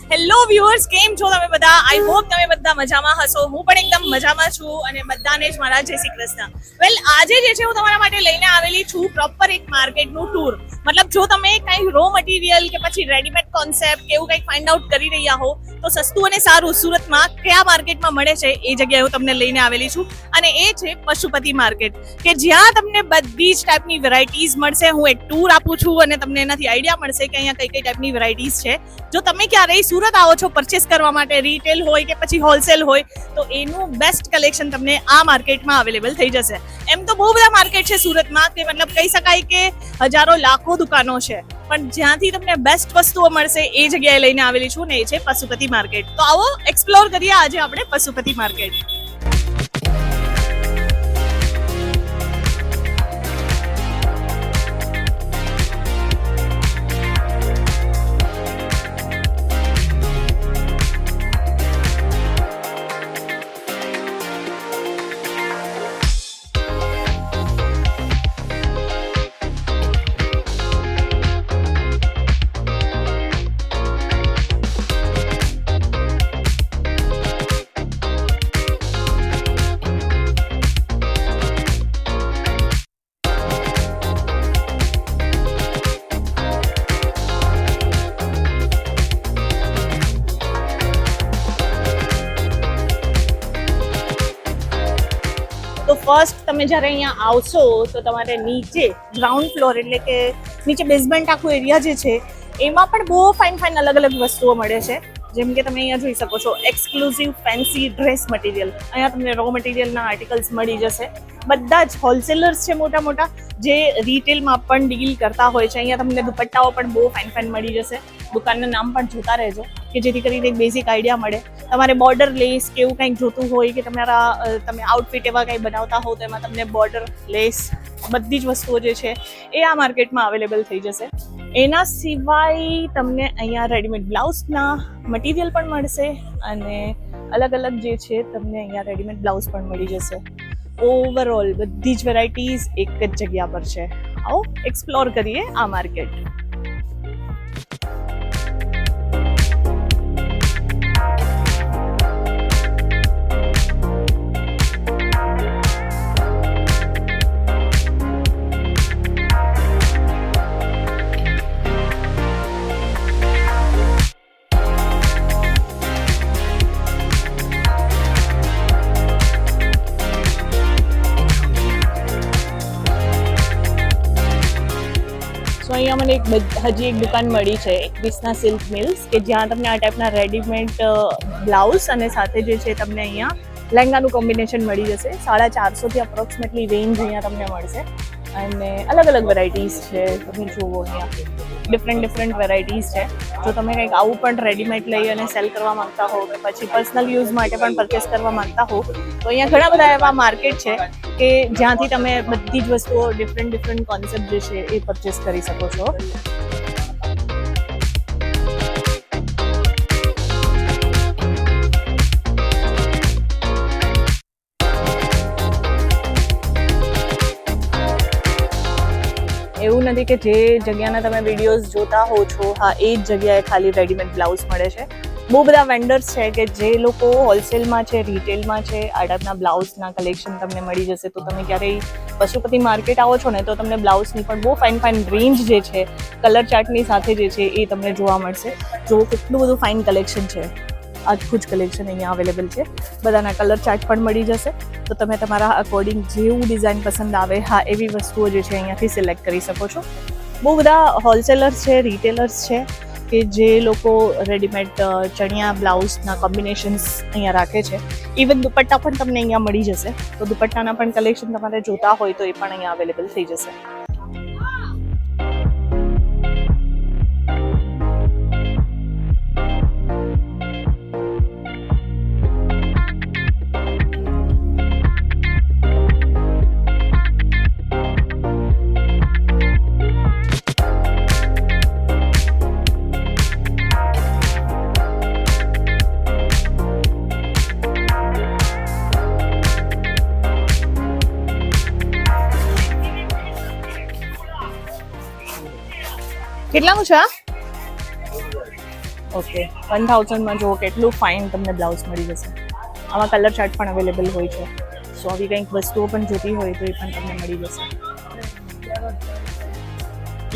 Hello viewers, કેમ છો તમે બધા? આઈ હોપ તમે બધા મજામાં હશો. હું પણ એકદમ મજામાં છું અને બધાને જ મારા જય શ્રી કૃષ્ણ. વેલ, આજે જે છે હું તમારા માટે લઈને આવેલી છું પ્રોપર એક માર્કેટનું ટૂર. મતલબ જો તમે કંઈ રો મટીરિયલ કે પછી રેડીમેડ કોન્સેપ્ટ કે એવું કંઈક ફાઇન્ડ આઉટ કરી રહ્યા હો તો સસ્તું અને સારું સુરતમાં કયા માર્કેટમાં મળે છે એ જગ્યાએ હું તમને લઈને આવેલી છું. અને એ છે પશુપતિ માર્કેટ, કે જ્યાં તમને બધી જ ટાઈપની વેરાયટીઝ મળશે. હું એક ટૂર આપું છું અને તમને એનાથી આઈડિયા મળશે કે અહીંયા કઈ કઈ ટાઈપની વેરાયટીઝ છે. જો તમે ક્યારેય સુરત આવો છો પરચેસ કરવા માટે, રિટેલ હોય કે પછી હોલસેલ હોય, તો એનું બેસ્ટ કલેક્શન તમને આ માર્કેટમાં અવેલેબલ થઈ જશે. એમ તો બહુ બધા માર્કેટ છે સુરતમાં, કે મતલબ કહી શકાય કે હજારો લાખો દુકાનો છે, પણ જ્યાંથી તમને બેસ્ટ વસ્તુઓ મળશે એ જગ્યાએ લઈને આવેલી છું ને એ છે પશુપતિ માર્કેટ. તો આવો એક્સપ્લોર કરીએ આજે આપણે પશુપતિ માર્કેટ. તો ફર્સ્ટ તમે જ્યારે અહીંયા આવશો તો તમારે નીચે ગ્રાઉન્ડ ફ્લોર એટલે કે નીચે બેઝમેન્ટ આખું એરિયા જે છે એમાં પણ બહુ ફાઇન અલગ અલગ વસ્તુઓ મળે છે. જેમ કે તમે અહીંયા જોઈ શકો છો એક્સક્લુઝિવ ફેન્સી ડ્રેસ મટીરિયલ. અહીંયા તમને રો મટીરિયલના આર્ટિકલ્સ મળી જશે. બધા જ હોલસેલર્સ છે મોટા મોટા, જે રિટેલમાં પણ ડીલ કરતા હોય છે. અહીંયા તમને દુપટ્ટાઓ પણ બહુ ફાઇન મળી જશે. દુકાનનું નામ પણ જોતા રહેજો કે જેથી કરીને એક બેઝિક આઈડિયા મળે. તમારે બોર્ડર લેસ કે એવું કંઈક જોતું હોય કે તમે આઉટફિટ એવા કંઈ બનાવતા હો તો એમાં તમને બોર્ડર લેસ બધી જ વસ્તુઓ જે છે એ આ માર્કેટમાં અવેલેબલ થઈ જશે. એના સિવાય તમને અહીંયા રેડીમેડ બ્લાઉઝના મટીરિયલ પણ મળશે અને અલગ અલગ જે છે તમને અહીંયા રેડીમેડ બ્લાઉઝ પણ મળી જશે. ઓવરઓલ બધી જ વેરાયટીઝ એક જ જગ્યા પર છે. આવો એક્સપ્લોર કરીએ આ માર્કેટ. સો અહીંયા મને હજી એક દુકાન મળી છે, ક્રિષ્ના સિલ્ક મિલ્સ, કે જ્યાં તમને આ ટાઈપના રેડીમેડ બ્લાઉઝ અને સાથે જે છે તમને અહીંયા લહેંગાનું કોમ્બિનેશન મળી જશે. 450થી અપ્રોક્સિમેટલી રેન્જ અહીંયા તમને મળશે અને અલગ અલગ વેરાયટીઝ છે. તમે જુઓ અહીંયા ડિફરન્ટ વેરાયટીઝ છે. જો તમે કંઈક આવું પણ રેડીમેડ લઈ અને સેલ કરવા માંગતા હો કે પછી પર્સનલ યુઝ માટે પણ પરચેસ કરવા માંગતા હો તો અહીંયા ઘણા બધા એવા માર્કેટ છે કે જ્યાંથી તમે બધી જ વસ્તુઓ ડિફરન્ટ કોન્સેપ્ટ જે છે એ પરચેસ કરી શકો છો. એવું નથી કે જે જગ્યાના તમે વિડીયોઝ જોતા હો છો હા એ જ જગ્યાએ ખાલી રેડીમેડ બ્લાઉઝ મળે છે. બહુ બધા વેન્ડર્સ છે કે જે લોકો હોલસેલમાં છે, રિટેલમાં છે, આ ટાઈપના બ્લાઉઝના કલેક્શન તમને મળી જશે. તો તમે ક્યારેય પશુપતિ માર્કેટ આવો છો ને તો તમને બ્લાઉઝની પણ બહુ ફાઇન રેન્જ જે છે કલર ચાર્ટની સાથે જે છે એ તમને જોવા મળશે. જો કેટલું બધું ફાઇન કલેક્શન છે. આખું જ કલેક્શન અહીંયા અવેલેબલ છે. બધાના કલર ચાર્ટ પણ મળી જશે. તો તમે તમારા અકોર્ડિંગ જેવું ડિઝાઇન પસંદ આવે હા એવી વસ્તુઓ જે છે અહીંયાથી સિલેક્ટ કરી શકો છો. બહુ બધા હોલસેલર્સ છે, રિટેલર્સ છે કે જે લોકો રેડીમેડ ચણિયા બ્લાઉઝના કોમ્બિનેશન્સ અહીંયા રાખે છે. ઇવન દુપટ્ટા પણ તમને અહીંયા મળી જશે. તો દુપટ્ટાના પણ કલેક્શન તમારે જોતા હોય તો એ પણ અહીંયા અવેલેબલ થઈ જશે. કેટલાનું છે? ઓકે. 1000માં જો કેટલું ફાઇન તમને બ્લાઉઝ મળી જશે. આમાં કલર ચાર્ટ પણ અવેલેબલ હોય છે. સો આવી કંઈક વસ્તુઓ પણ જોતી હોય તો એ પણ તમને મળી જશે.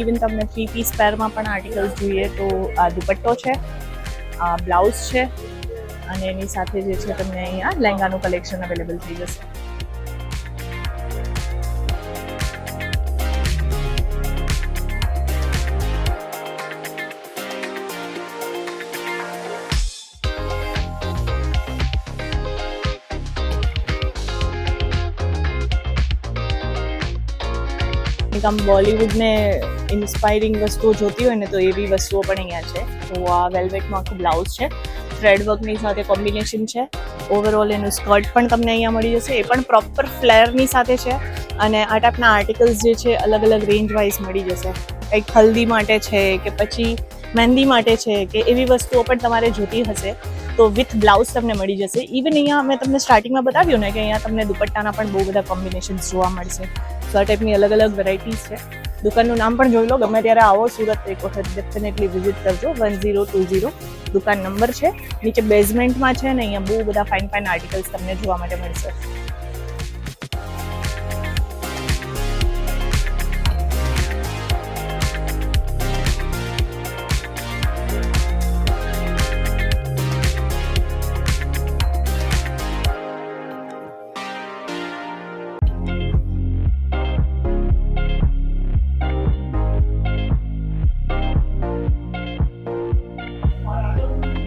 ઇવન તમને 3 પીસ પેરમાં પણ આર્ટિકલ્સ જોઈએ તો આ દુપટ્ટો છે, આ બ્લાઉઝ છે અને એની સાથે જે છે તમને અહીંયા લહેંગાનું કલેક્શન અવેલેબલ થઈ જશે. આમ બોલિવૂડને ઇન્સ્પાયરિંગ વસ્તુઓ જોતી હોય ને તો એવી વસ્તુઓ પણ અહીંયા છે. તો આ વેલ્વેટમાં આખું બ્લાઉઝ છે, થ્રેડ વર્કની સાથે કોમ્બિનેશન છે. ઓવરઓલ એનું સ્કર્ટ પણ તમને અહીંયા મળી જશે, એ પણ પ્રોપર ફ્લેરની સાથે છે. અને આ ટાઈપના આર્ટિકલ્સ જે છે અલગ અલગ રેન્જ વાઇઝ મળી જશે. કંઈક હલ્દી માટે છે કે પછી મહેંદી માટે છે કે એવી વસ્તુઓ પણ તમારે જોતી હશે તો વિથ બ્લાઉઝ તમને મળી જશે. ઇવન અહીંયા મેં તમને સ્ટાર્ટિંગમાં બતાવ્યું ને કે અહીંયા તમને દુપટ્ટાના પણ બહુ બધા કોમ્બિનેશન્સ જોવા મળશે. તો આ ટાઈપની અલગ અલગ વેરાયટીઝ છે. દુકાનનું નામ પણ જોઈ લો, ગમે ત્યારે આવો સુરત એક વખત ડેફિનેટલી વિઝિટ કરજો. 1020 દુકાન નંબર છે, નીચે બેઝમેન્ટમાં છે ને અહીંયા બહુ બધા ફાઇન ફાઇન આર્ટિકલ્સ તમને જોવા માટે મળશે.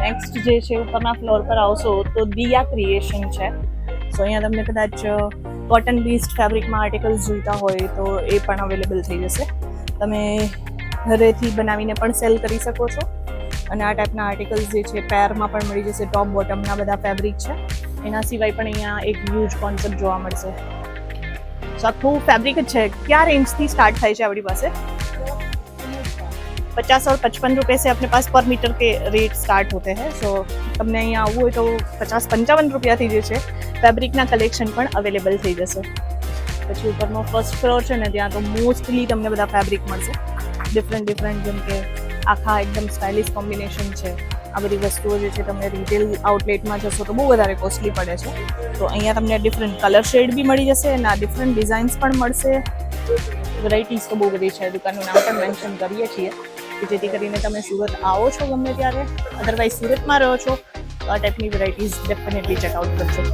નેક્સ્ટ જે છે ઉપરના ફ્લોર પર આવશો તો દિયા ક્રિએશન છે. સો અહીંયા તમને કદાચ કોટન બેઝડ ફેબ્રિકમાં આર્ટિકલ્સ જોઈતા હોય તો એ પણ અવેલેબલ થઈ જશે. તમે ઘરેથી બનાવીને પણ સેલ કરી શકો છો. અને આ ટાઈપના આર્ટિકલ્સ જે છે પેરમાં પણ મળી જશે. ટોપ બોટમના બધા ફેબ્રિક છે. એના સિવાય પણ અહીંયા એક હ્યુજ કોન્સેપ્ટ જોવા મળશે. સો આખું ફેબ્રિક જ છે. क्या रेंज थी स्टार्ट થાય છે આપણી પાસે? 50 और 55 रुपए से अपने पास पर मीटर के रेट स्टार्ट होते हैं. सो તમને અહીંયા આવવું હોય તો 50-55 રૂપિયાથી જે છે ફેબ્રિકના કલેક્શન પણ અવેલેબલ થઈ જશે. પછી ઉપરનો ફર્સ્ટ ફ્લોર છે ને ત્યાં તો મોસ્ટલી તમને બધા ફેબ્રિક મળશે. ડિફરન્ટ જેમ કે આખા એકદમ સ્ટાઇલિશ કોમ્બિનેશન છે. આ બધી વસ્તુઓ જે છે તમને રિટેલ આઉટલેટમાં જશો તો બહુ વધારે કોસ્ટલી પડે છે. તો અહીંયા તમને ડિફરન્ટ કલર શેડ બી મળી જશે અને આ ડિફરન્ટ ડિઝાઇન્સ પણ મળશે. વેરાયટીઝ તો બહુ બધી છે. દુકાનનું નામ પણ મેન્શન કરીએ છીએ કે જેથી કરીને તમે સુરત આવો છો ગમે ત્યારે, અધરવાઇઝ સુરતમાં રહો છો તો આ ટાઈપની વેરાયટીઝ ડેફિનેટલી ચેકઆઉટ કરજો.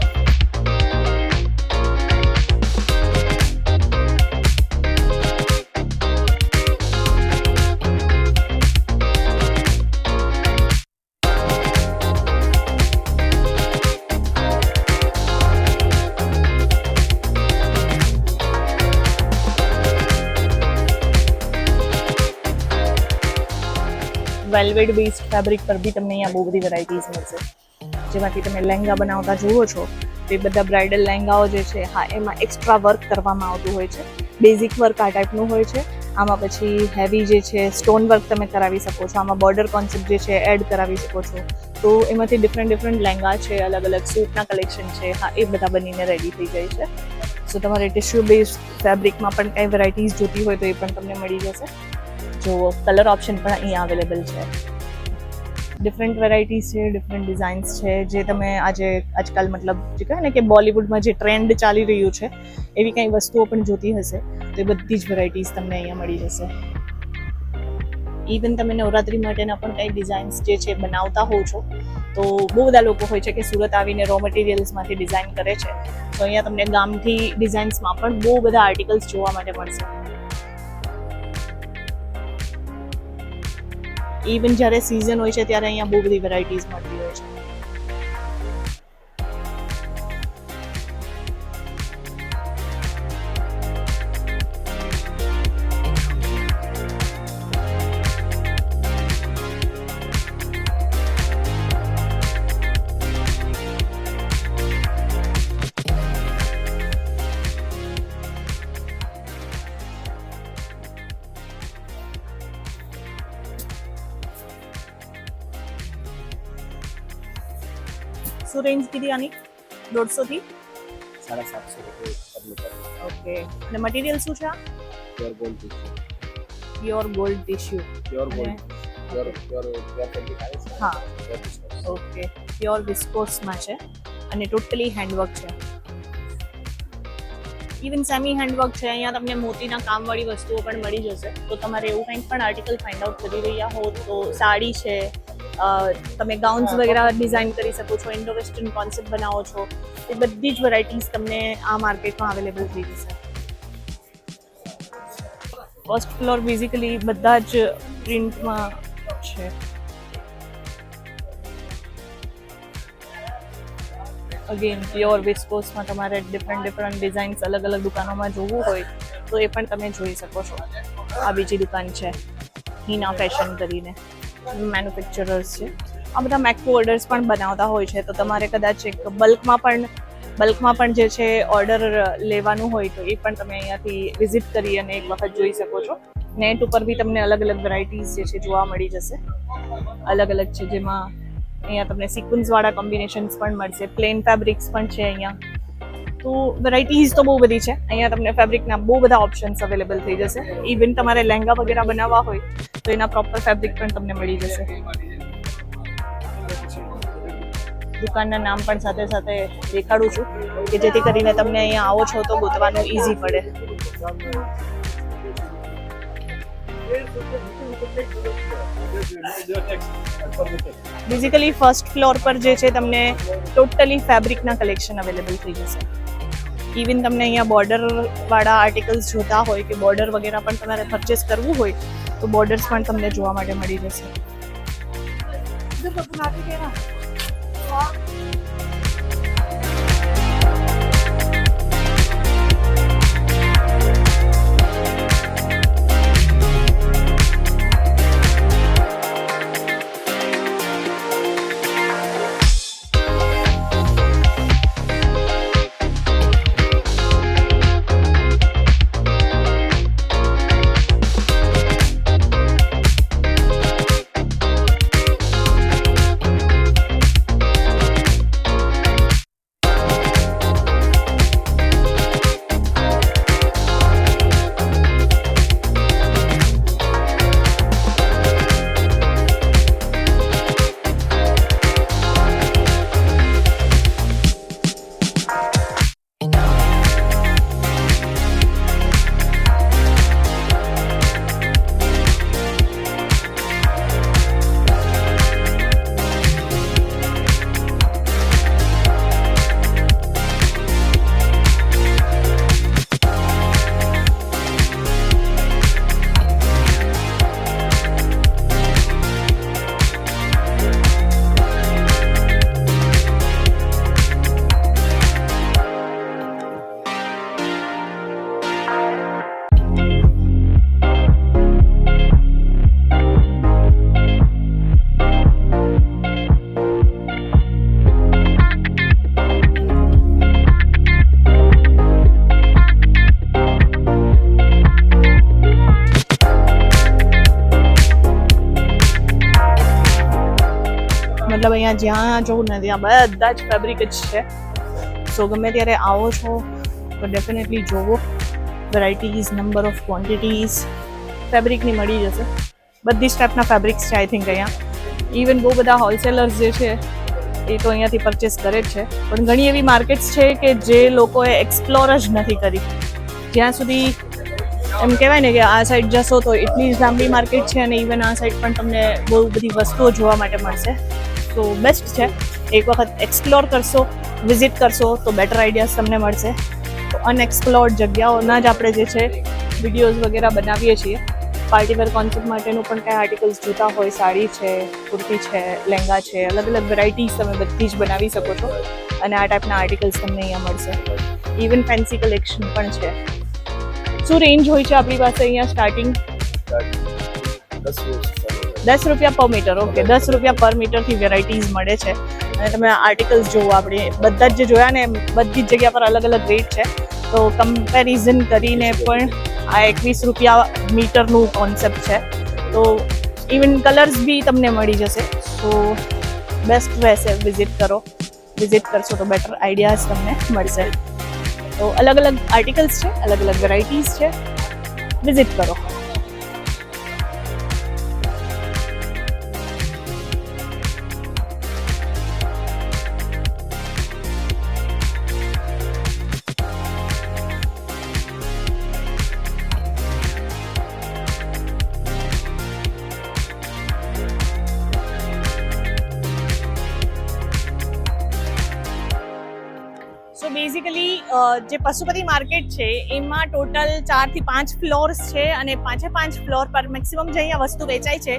વેલ્વેટ બેઝડ ફેબ્રિક પર બી તમને અહીંયા બહુ બધી વેરાયટીઝ મળશે. જેમાંથી તમે લહેંગા બનાવતા જુઓ છો તો એ બધા બ્રાઇડલ લહેંગાઓ જે છે હા એમાં એક્સ્ટ્રા વર્ક કરવામાં આવતું હોય છે. બેઝિક વર્ક આ ટાઈપનું હોય છે. આમાં પછી હેવી જે છે સ્ટોન વર્ક તમે કરાવી શકો છો. આમાં બોર્ડર કોન્સેપ્ટ જે છે એડ કરાવી શકો છો. તો એમાંથી ડિફરન્ટ લહેંગા છે, અલગ અલગ સૂટના કલેક્શન છે, હા એ બધા બનીને રેડી થઈ જાય છે. સો તમારે ટિશ્યુ બેઝડ ફેબ્રિકમાં પણ કંઈ વેરાયટીઝ જોતી હોય તો એ પણ તમને મળી જશે. જો કલર ઓપ્શન પણ અહીંયા અવેલેબલ છે. ડિફરન્ટ વેરાયટીઝ છે, ડિફરન્ટ ડિઝાઇન્સ છે જે તમે આજકાલ મતલબ જે કહે ને કે બોલિવૂડમાં જે ટ્રેન્ડ ચાલી રહ્યું છે એવી કંઈ વસ્તુઓ પણ જોતી હશે તો એ બધી જ વેરાયટીઝ તમને અહીંયા મળી જશે. ઇવન તમે નવરાત્રી માટેના પણ કંઈ ડિઝાઇન્સ જે છે બનાવતા હોવ છો તો બહુ બધા લોકો હોય છે કે સુરત આવીને રો મટીરિયલ્સમાંથી ડિઝાઇન કરે છે. તો અહીંયા તમને ગામથી ડિઝાઇન્સમાં પણ બહુ બધા આર્ટિકલ્સ જોવા માટે મળશે. ઇવન જ્યારે સિઝન હોય છે ત્યારે અહીંયા બહુ બધી વેરાયટીઝ મળતી હોય છે. શું રેન્જ કીધી આની? 150 થી 750 રૂપિયા. ઓકે. અને મટીરિયલ શું છે આ? Pure gold tissue. Pure gold tissue. Pure gold. Pure fabric આવે છે. હા. Pure viscose. ઓકે, પ્યોર વિસ્કોસમાં છે અને ટોટલી હેન્ડવર્ક છે. ઇવન સેમી હેન્ડવર્ક છે. અહીંયા તમને મોતીના કામવાળી વસ્તુઓ પણ મળી જશે. તો તમારે એવું કંઈક પણ આર્ટિકલ ફાઇન્ડ આઉટ કરી રહ્યા હો તો સાડી છે, તમે ગાઉન્સ વગેરે ડિઝાઇન કરી શકો છો, ઇન્ડો વેસ્ટર્ન કોન્સેપ્ટ બનાવો છો, એ બધી જ વેરાયટીઝ તમને આ માર્કેટમાં અવેલેબલ થઈ જશે. ફર્સ્ટ ફ્લોર બેઝિકલી બધા જ પ્રિન્ટમાં છે. અગેન પ્યોર વિસ્કોસમાં તમારે ડિફરન્ટ ડિઝાઇન્સ અલગ અલગ દુકાનોમાં જોવું હોય તો એ પણ તમે જોઈ શકો છો. આ બીજી દુકાન છે હિના ફેશન કરીને, મેન્યુફેક્ચરર્સ છે. આ બધા મેક્રો ઓર્ડર્સ પણ બનાવતા હોય છે. તો તમારે કદાચ એક બલ્કમાં પણ જે છે ઓર્ડર લેવાનું હોય તો એ પણ તમે અહીંયાથી વિઝિટ કરી અને એક વખત જોઈ શકો છો. નેટ ઉપર બી તમને અલગ અલગ વેરાયટીઝ જે છે જોવા મળી જશે. અલગ અલગ છે, જેમાં અહીંયા તમને સિક્વન્સવાળા કોમ્બિનેશન્સ પણ મળશે, પ્લેન ફેબ્રિક્સ પણ છે અહીંયા. તો વેરાયટીઝ તો બહુ બધી છે. અહીંયા તમને ફેબ્રિકના બહુ બધા ઓપ્શન્સ અવેલેબલ થઈ જશે. ઇવન તમારે લહેંગા વગેરે બનાવવા હોય તો એના પ્રોપર ફેબ્રિક પણ તમને મળી જશે. દુકાનના નામ પણ સાથે સાથે દેખાડું છું કે જેથી કરીને તમને અહીંયા આવો છો તો ગોતવાનું ઇઝી પડે. બેઝિકલી ફર્સ્ટ ફ્લોર પર જે છે તમને ટોટલી ફેબ્રિકના કલેક્શન અવેલેબલ થઈ જશે. ઇવન તમને અહીંયા બોર્ડરવાળા આર્ટિકલ્સ જોતા હોય કે બોર્ડર વગેરે પણ તમારે પરચેસ કરવું હોય તો બોર્ડર્સ પણ તમને જોવા માટે મળી જશે. મતલબ અહીંયા જ્યાં જોઉં ને ત્યાં બધા જ ફેબ્રિક જ છે. સો ગમે ત્યારે આવો છો તો ડેફિનેટલી જોવો. વેરાયટીઝ, નંબર ઓફ ક્વોન્ટિટીઝ ફેબ્રિકની મળી જશે. બધી જ ટાઈપના ફેબ્રિક્સ છે આઈ થિંક અહીંયા. ઇવન બહુ બધા હોલસેલર્સ જે છે એ તો અહીંયાથી પરચેસ કરે જ છે. પણ ઘણી એવી માર્કેટ્સ છે કે જે લોકોએ એક્સપ્લોર જ નથી કરી. જ્યાં સુધી એમ કહેવાય ને કે આ સાઈડ જશો તો એટલી જ લાંબી માર્કેટ છે અને ઇવન આ સાઈડ પણ તમને બહુ બધી વસ્તુઓ જોવા માટે મળશે. તો બેસ્ટ છે, એક વખત એક્સપ્લોર કરશો, વિઝિટ કરશો તો બેટર આઈડિયાઝ તમને મળશે. તો અનએક્સપ્લોર્ડ જગ્યાઓના જ આપણે જે છે વિડીયોઝ વગેરે બનાવીએ છીએ. પાર્ટીવેર કોન્સેપ્ટ માટેનું પણ કાંઈ આર્ટિકલ્સ જોતા હોય, સાડી છે, કુર્તી છે, લહેંગા છે, અલગ અલગ વેરાયટીઝ તમે બધી જ બનાવી શકો છો. અને આ ટાઈપના આર્ટિકલ્સ તમને અહીંયા મળશે. ઇવન ફેન્સી કલેક્શન પણ છે. શું રેન્જ હોય છે આપણી પાસે અહીંયા સ્ટાર્ટિંગ? 10 રૂપિયા પર મીટર. ઓકે, 10 રૂપિયા પર મીટરથી વેરાયટીઝ મળે છે. અને તમે આર્ટિકલ્સ જુઓ, આપણે બધા જ જે જોયા ને બધી જ જગ્યા પર અલગ અલગ રેટ છે. તો કમ્પેરિઝન કરીને પણ આ 21 રૂપિયા મીટરનું કોન્સેપ્ટ છે. તો ઇવન કલર્સ બી તમને મળી જશે. સો બેસ્ટ રહેશે, વિઝિટ કરશો તો બેટર આઈડિયાઝ તમને મળશે. તો અલગ અલગ આર્ટિકલ્સ છે, અલગ અલગ વેરાયટીઝ છે, વિઝિટ કરો. બેઝિકલી જે પશુપતિ માર્કેટ છે એમાં ટોટલ 4 થી 5 ફ્લોર્સ છે અને 5 ફ્લોર પર મેક્સિમમ જે અહીંયા વસ્તુ વેચાય છે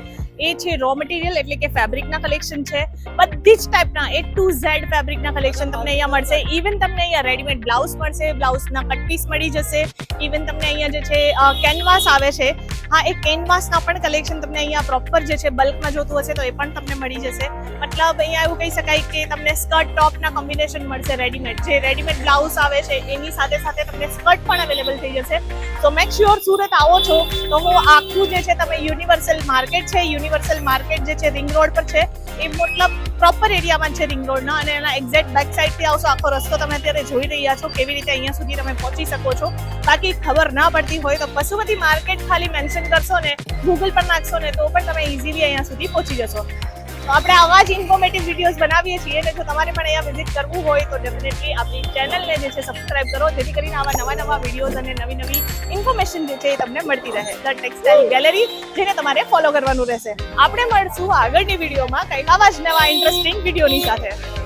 એ છે રો મટીરિયલ એટલે કે ફેબ્રિકના કલેક્શન છે. બધી જ ટાઈપના A to Z ફેબ્રિકના કલેક્શન તમને અહીંયા મળશે. ઇવન તમને અહીંયા રેડીમેડ બ્લાઉઝ મળશે, બ્લાઉઝના કટ પીસ મળી જશે. ઇવન તમને અહીંયા જે છે કેનવાસ આવે છે, હા એ કેનવાસના પણ કલેક્શન તમને અહીંયા પ્રોપર જે છે બલ્કમાં જોતું હશે તો એ પણ તમને મળી જશે. મતલબ અહીંયા એવું કહી શકાય કે તમને સ્કર્ટ ટોપના કોમ્બિનેશન મળશે રેડીમેડ. જે રેડીમેડ બ્લાઉઝ આવે છે એની સાથે સાથે તમને સ્કર્ટ પણ અવેલેબલ થઈ જશે. તો મેક શ્યોર સુરત આવો છો તો હું આખું જે છે તમે યુનિવર્સલ માર્કેટ છે, યુનિવર્સલ માર્કેટ જે છે રિંગ રોડ પર છે, એ મતલબ પ્રોપર એરિયામાં છે રિંગ રોડના, અને એના એક્ઝેક્ટ બેક સાઈડથી આવશો. આખો રસ્તો તમે અત્યારે જોઈ રહ્યા છો કેવી રીતે અહીંયા સુધી તમે પહોંચી શકો છો. બાકી ખબર ના પડતી હોય તો પશુપતિ માર્કેટ ખાલી મેન્શન કરશો ને, ગૂગલ પર નાખશો ને તો પણ તમે ઇઝીલી અહીંયા સુધી પહોંચી જશો. તો આપણે આવા જ ઇન્ફોર્મેટિવ વિડીયોઝ બનાવીએ છીએ અને જો તમારે પણ અહીંયા વિઝિટ કરવું હોય તો ડેફિનેટલી આપણી ચેનલને જે છે સબસ્ક્રાઇબ કરો, જેથી કરીને આવા નવા વિડીયોઝ અને નવી ઇન્ફોર્મેશન જે છે એ તમને મળતી રહે. ધ ટેક્સટાઇલ ગેલેરી જેને તમારે ફોલો કરવાનું રહેશે. આપણે મળશું આગળની વિડીયોમાં કંઈક આવા જ નવા ઇન્ટરેસ્ટિંગ વિડીયોની સાથે.